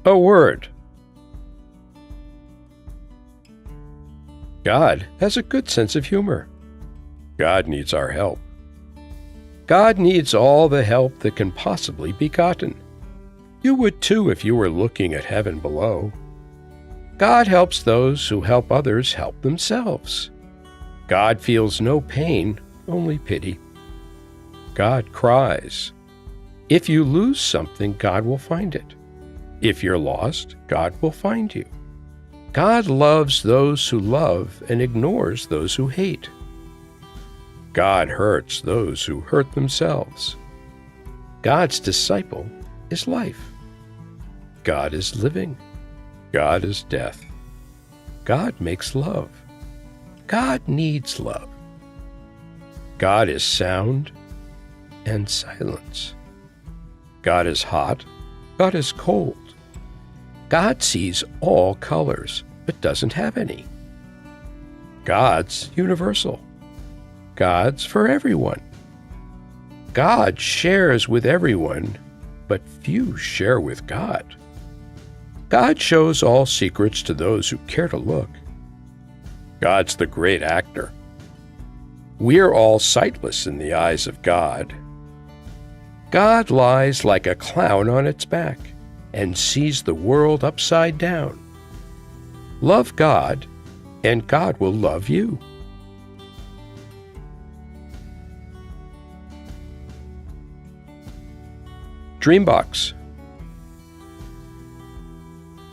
A word. God has a good sense of humor. God needs our help. God needs all the help that can possibly be gotten. You would too if you were looking at heaven below. God helps those who help others help themselves. God feels no pain, only pity. God cries. If you lose something, God will find it. If you're lost, God will find you. God loves those who love and ignores those who hate. God hurts those who hurt themselves. God's disciple is life. God is living. God is death. God makes love. God needs love. God is sound and silence. God is hot. God is cold. God sees all colors, but doesn't have any. God's universal. God's for everyone. God shares with everyone, but few share with God. God shows all secrets to those who care to look. God's the great actor. We're all sightless in the eyes of God. God lies like a clown on its back and sees the world upside down. Love God, and God will love you. Dreambox.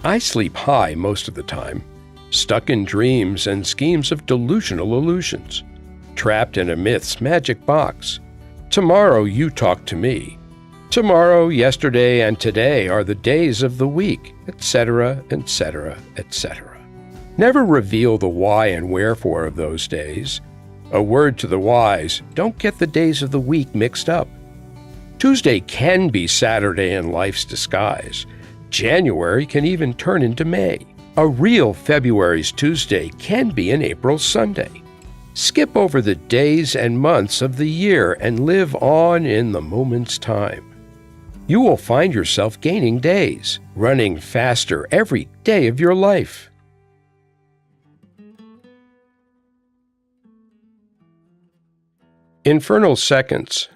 I sleep high most of the time, stuck in dreams and schemes of delusional illusions, trapped in a myth's magic box. Tomorrow you talk to me. Tomorrow, yesterday, and today are the days of the week, etc., etc., etc. Never reveal the why and wherefore of those days. A word to the wise, don't get the days of the week mixed up. Tuesday can be Saturday in life's disguise. January can even turn into May. A real February's Tuesday can be an April Sunday. Skip over the days and months of the year and live on in the moment's time. You will find yourself gaining days, running faster every day of your life. Infernal seconds.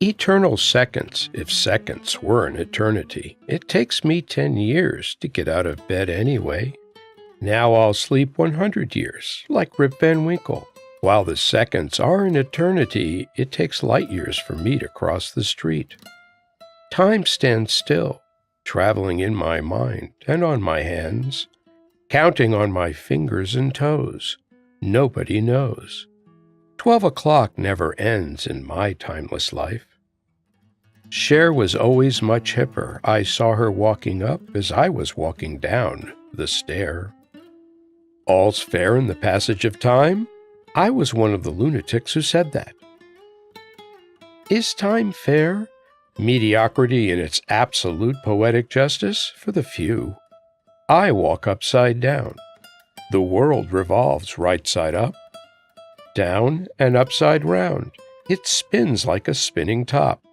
Eternal seconds, if seconds were an eternity. It takes me 10 years to get out of bed anyway. Now I'll sleep 100 years, like Rip Van Winkle. While the seconds are an eternity, it takes light years for me to cross the street. Time stands still, traveling in my mind and on my hands, counting on my fingers and toes. Nobody knows. 12 o'clock never ends in my timeless life. Cher was always much hipper. I saw her walking up as I was walking down the stair. All's fair in the passage of time? I was one of the lunatics who said that. Is time fair? Mediocrity in its absolute poetic justice for the few. I walk upside down. The world revolves right side up, down and upside round. It spins like a spinning top.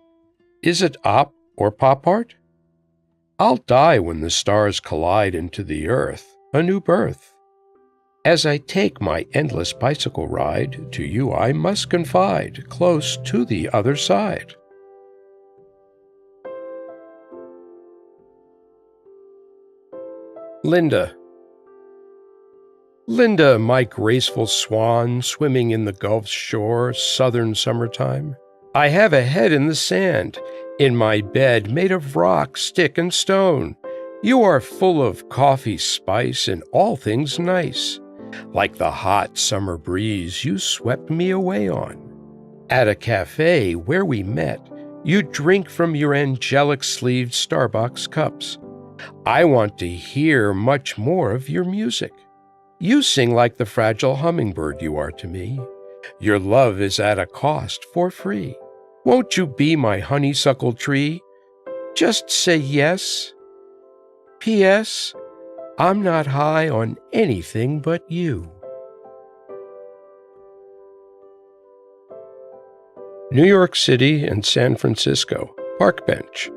Is it op or pop art? I'll die when the stars collide into the earth, a new birth. As I take my endless bicycle ride, to you I must confide, close to the other side. Linda. Linda, my graceful swan, swimming in the Gulf's shore, southern summertime. I have a head in the sand, in my bed made of rock, stick, and stone. You are full of coffee spice and all things nice. Like the hot summer breeze you swept me away on. At a cafe where we met, you drink from your angelic-sleeved Starbucks cups. I want to hear much more of your music. You sing like the fragile hummingbird you are to me. Your love is at a cost for free. Won't you be my honeysuckle tree? Just say yes. P.S. I'm not high on anything but you. New York City and San Francisco, park bench.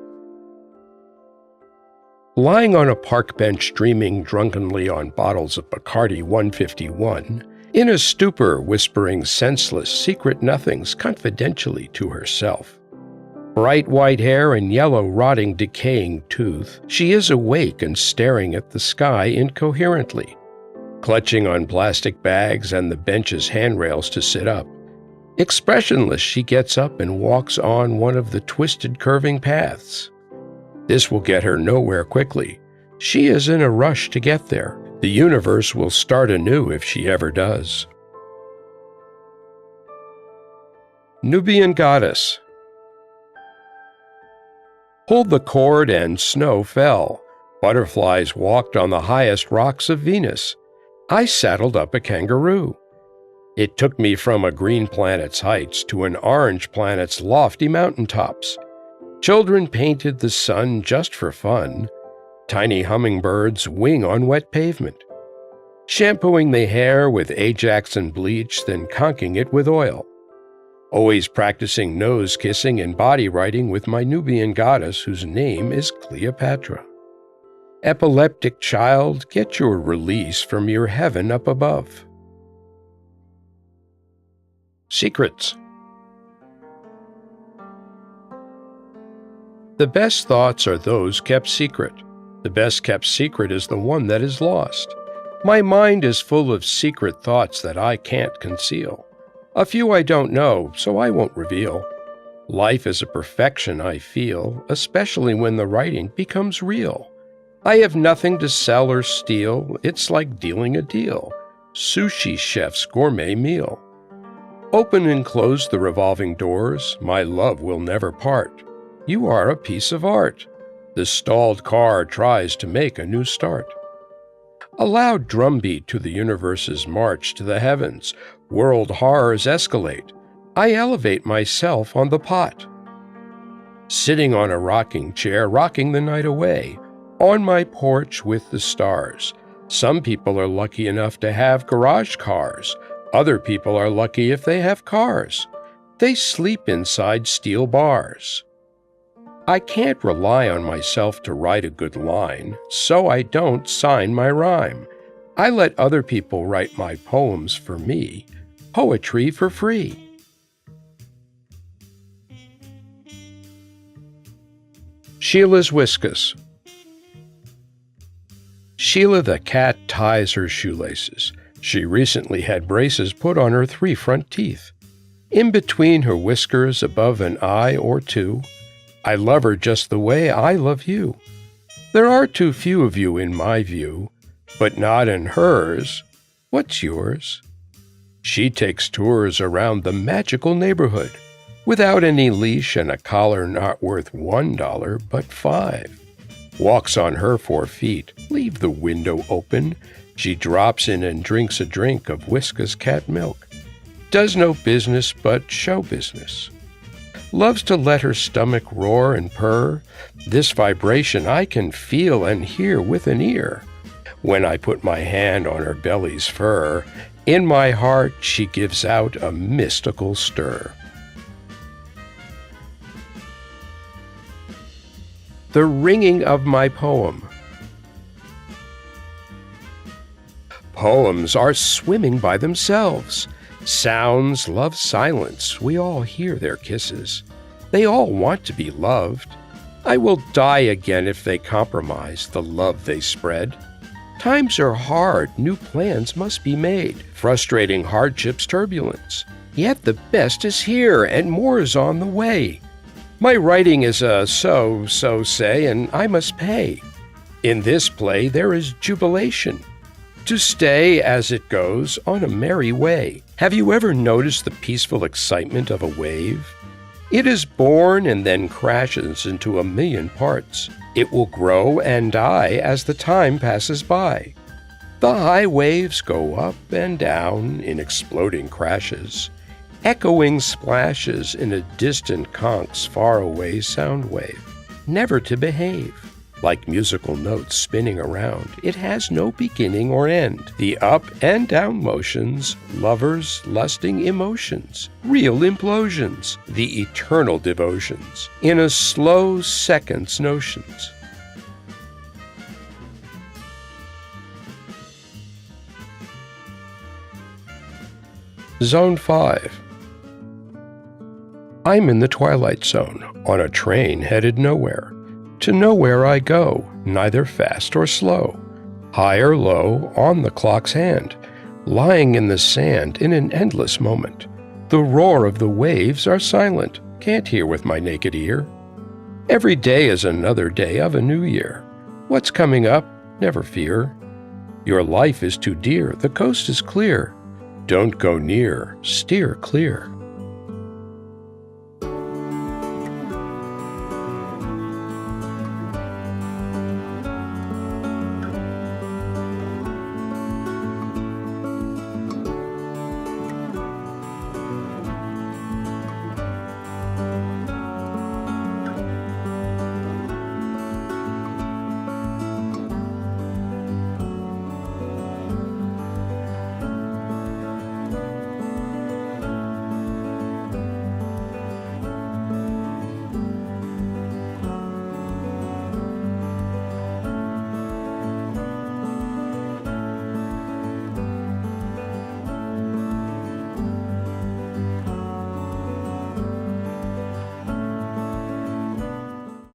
Lying on a park bench dreaming drunkenly on bottles of Bacardi 151, in a stupor whispering senseless secret nothings confidentially to herself. Bright white hair and yellow rotting decaying tooth, she is awake and staring at the sky incoherently, clutching on plastic bags and the bench's handrails to sit up. Expressionless, she gets up and walks on one of the twisted curving paths. This will get her nowhere quickly. She is in a rush to get there. The universe will start anew if she ever does. Nubian Goddess. Pulled the cord and snow fell. Butterflies walked on the highest rocks of Venus. I saddled up a kangaroo. It took me from a green planet's heights to an orange planet's lofty mountaintops. Children painted the sun just for fun. Tiny hummingbirds wing on wet pavement. Shampooing the hair with Ajax and bleach, then conking it with oil. Always practicing nose kissing and body writing with my Nubian goddess whose name is Cleopatra. Epileptic child, get your release from your heaven up above. Secrets. The best thoughts are those kept secret. The best kept secret is the one that is lost. My mind is full of secret thoughts that I can't conceal. A few I don't know, so I won't reveal. Life is a perfection I feel, especially when the writing becomes real. I have nothing to sell or steal, it's like dealing a deal. Sushi chef's gourmet meal. Open and close the revolving doors, my love will never part. You are a piece of art. The stalled car tries to make a new start. A loud drumbeat to the universe's march to the heavens. World horrors escalate. I elevate myself on the pot. Sitting on a rocking chair, rocking the night away. On my porch with the stars. Some people are lucky enough to have garage cars. Other people are lucky if they have cars. They sleep inside steel bars. I can't rely on myself to write a good line, so I don't sign my rhyme. I let other people write my poems for me. Poetry for free. Sheila's Whiskas. Sheila the cat ties her shoelaces. She recently had braces put on her 3 front teeth. In between her whiskers, above an eye or two, I love her just the way I love you. There are too few of you in my view, but not in hers. What's yours? She takes tours around the magical neighborhood, without any leash and a collar not worth $1, but $5. Walks on her 4 feet, leave the window open. She drops in and drinks a drink of Whiskas cat milk. Does no business but show business. Loves to let her stomach roar and purr. This vibration I can feel and hear with an ear. When I put my hand on her belly's fur, in my heart she gives out a mystical stir. The ringing of my poem. Poems are swimming by themselves. Sounds love silence, we all hear their kisses. They all want to be loved. I will die again if they compromise the love they spread. Times are hard, new plans must be made, frustrating hardships, turbulence. Yet the best is here, and more is on the way. My writing is a so say, and I must pay. In this play there is jubilation. To stay, as it goes, on a merry way. Have you ever noticed the peaceful excitement of a wave? It is born and then crashes into 1,000,000 parts. It will grow and die as the time passes by. The high waves go up and down in exploding crashes, echoing splashes in a distant conk's faraway sound wave, never to behave. Like musical notes spinning around, it has no beginning or end. The up and down motions, lovers' lusting emotions, real implosions, the eternal devotions, in a slow second's notions. Zone 5. I'm in the twilight zone, on a train headed nowhere. To nowhere I go, neither fast or slow. High or low, on the clock's hand, lying in the sand in an endless moment. The roar of the waves are silent, can't hear with my naked ear. Every day is another day of a new year. What's coming up, never fear. Your life is too dear, the coast is clear. Don't go near, steer clear.